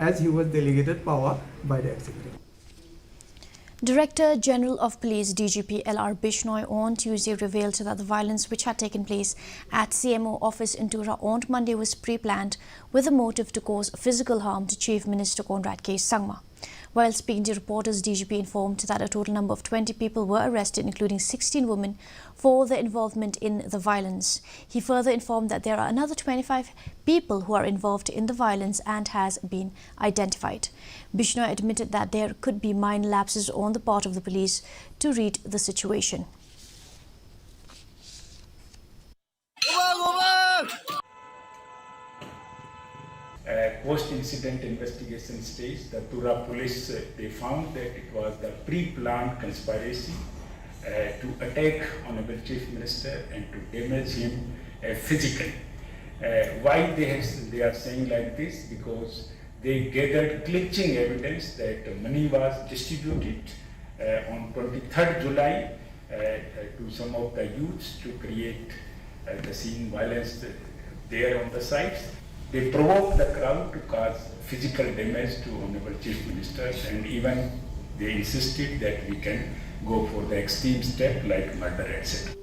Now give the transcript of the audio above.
as he was delegated power by the executive. Director General of Police DGP LR Bishnoi on Tuesday revealed that the violence which had taken place at CMO office in Tura on Monday was pre-planned with a motive to cause physical harm to Chief Minister Conrad K. Sangma. While speaking to reporters, DGP informed that a total number of 20 people were arrested, including 16 women, for their involvement in the violence. He further informed that there are another 25 people who are involved in the violence and has been identified. Bishnoi admitted that there could be minor lapses on the part of the police to read the situation. Post-incident investigation stage, the Tura police they found that it was the pre-planned conspiracy to attack Honorable Chief Minister and to damage him physically. Why they are saying like this? Because they gathered clinching evidence that money was distributed on 23rd July to some of the youths to create the scene violence there on the sites. They provoked the crowd to cause physical damage to Honorable Chief Minister, and even they insisted that we can go for the extreme step like murder, etc.